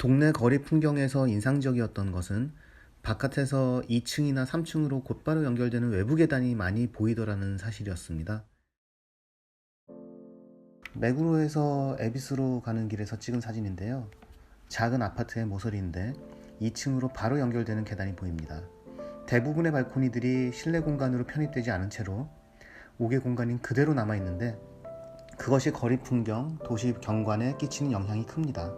동네 거리 풍경에서 인상적이었던 것은 바깥에서 2층이나 3층으로 곧바로 연결되는 외부 계단이 많이 보이더라는 사실이었습니다. 맥으로에서 에비스로 가는 길에서 찍은 사진인데요. 작은 아파트의 모서리인데 2층으로 바로 연결되는 계단이 보입니다. 대부분의 발코니들이 실내 공간으로 편입되지 않은 채로 5개 공간인 그대로 남아있는데 그것이 거리 풍경, 도시 경관에 끼치는 영향이 큽니다.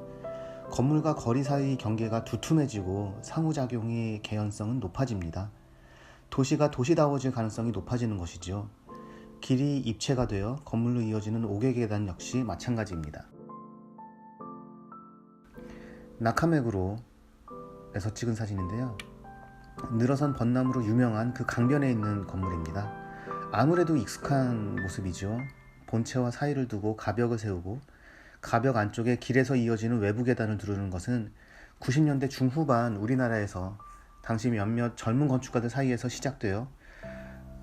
건물과 거리 사이 경계가 두툼해지고 상호작용의 개연성은 높아집니다. 도시가 도시다워질 가능성이 높아지는 것이죠. 길이 입체가 되어 건물로 이어지는 5개 계단 역시 마찬가지입니다. 나카메구로에서 찍은 사진인데요. 늘어선 벚나무로 유명한 그 강변에 있는 건물입니다. 아무래도 익숙한 모습이죠. 본체와 사이를 두고 가벽을 세우고 가벽 안쪽에 길에서 이어지는 외부 계단을 두르는 것은 90년대 중후반 우리나라에서 당시 몇몇 젊은 건축가들 사이에서 시작되어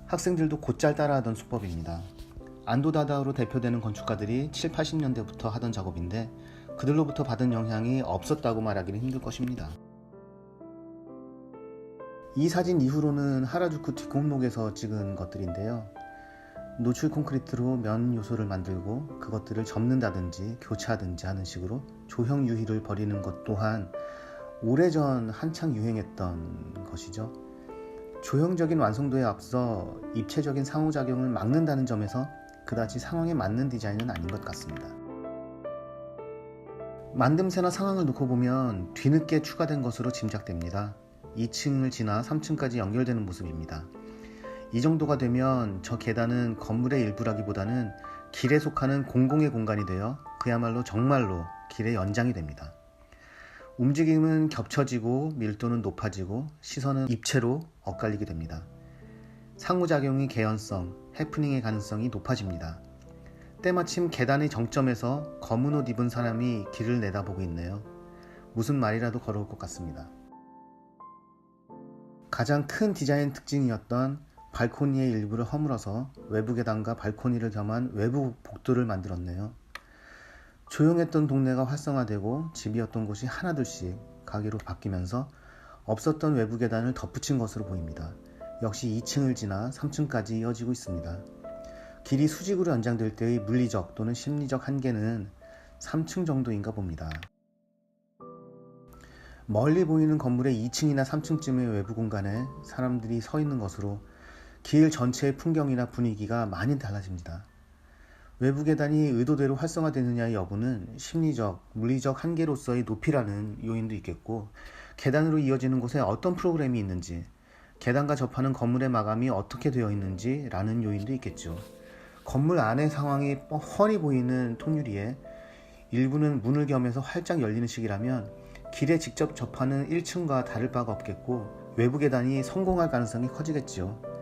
학생들도 곧잘 따라하던 수법입니다. 안도다다오로 대표되는 건축가들이 7, 80년대부터 하던 작업인데 그들로부터 받은 영향이 없었다고 말하기는 힘들 것입니다. 이 사진 이후로는 하라주쿠 뒷골목에서 찍은 것들인데요. 노출 콘크리트로 면 요소를 만들고 그것들을 접는다든지 교차하든지 하는 식으로 조형 유희를 벌이는 것 또한 오래전 한창 유행했던 것이죠. 조형적인 완성도에 앞서 입체적인 상호작용을 막는다는 점에서 그다지 상황에 맞는 디자인은 아닌 것 같습니다. 만듦새나 상황을 놓고 보면 뒤늦게 추가된 것으로 짐작됩니다. 2층을 지나 3층까지 연결되는 모습입니다. 이 정도가 되면 저 계단은 건물의 일부라기보다는 길에 속하는 공공의 공간이 되어 그야말로 정말로 길의 연장이 됩니다. 움직임은 겹쳐지고 밀도는 높아지고 시선은 입체로 엇갈리게 됩니다. 상호작용의 개연성, 해프닝의 가능성이 높아집니다. 때마침 계단의 정점에서 검은 옷 입은 사람이 길을 내다보고 있네요. 무슨 말이라도 걸어올 것 같습니다. 가장 큰 디자인 특징이었던 발코니의 일부를 허물어서 외부 계단과 발코니를 겸한 외부 복도를 만들었네요. 조용했던 동네가 활성화되고 집이었던 곳이 하나둘씩 가게로 바뀌면서 없었던 외부 계단을 덧붙인 것으로 보입니다. 역시 2층을 지나 3층까지 이어지고 있습니다. 길이 수직으로 연장될 때의 물리적 또는 심리적 한계는 3층 정도인가 봅니다. 멀리 보이는 건물의 2층이나 3층쯤의 외부 공간에 사람들이 서 있는 것으로 길 전체의 풍경이나 분위기가 많이 달라집니다. 외부 계단이 의도대로 활성화되느냐의 여부는 심리적, 물리적 한계로서의 높이라는 요인도 있겠고 계단으로 이어지는 곳에 어떤 프로그램이 있는지 계단과 접하는 건물의 마감이 어떻게 되어 있는지 라는 요인도 있겠죠. 건물 안의 상황이 뻔히 보이는 통유리에 일부는 문을 겸해서 활짝 열리는 식이라면 길에 직접 접하는 1층과 다를 바가 없겠고 외부 계단이 성공할 가능성이 커지겠죠.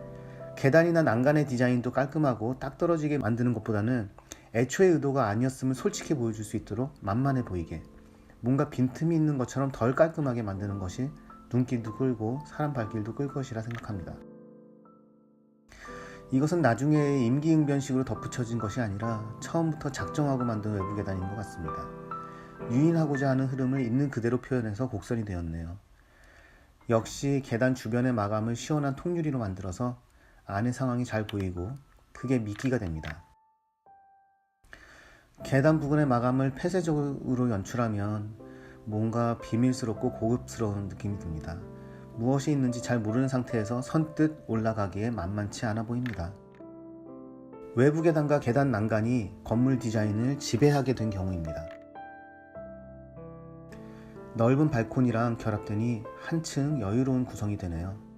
계단이나 난간의 디자인도 깔끔하고 딱 떨어지게 만드는 것보다는 애초에 의도가 아니었음을 솔직히 보여줄 수 있도록 만만해 보이게 뭔가 빈틈이 있는 것처럼 덜 깔끔하게 만드는 것이 눈길도 끌고 사람 발길도 끌 것이라 생각합니다. 이것은 나중에 임기응변식으로 덧붙여진 것이 아니라 처음부터 작정하고 만든 외부 계단인 것 같습니다. 유인하고자 하는 흐름을 있는 그대로 표현해서 곡선이 되었네요. 역시 계단 주변의 마감을 시원한 통유리로 만들어서 안의 상황이 잘 보이고 그게 미끼가 됩니다. 계단 부분의 마감을 폐쇄적으로 연출하면 뭔가 비밀스럽고 고급스러운 느낌이 듭니다. 무엇이 있는지 잘 모르는 상태에서 선뜻 올라가기에 만만치 않아 보입니다. 외부 계단과 계단 난간이 건물 디자인을 지배하게 된 경우입니다. 넓은 발코니랑 결합되니 한층 여유로운 구성이 되네요.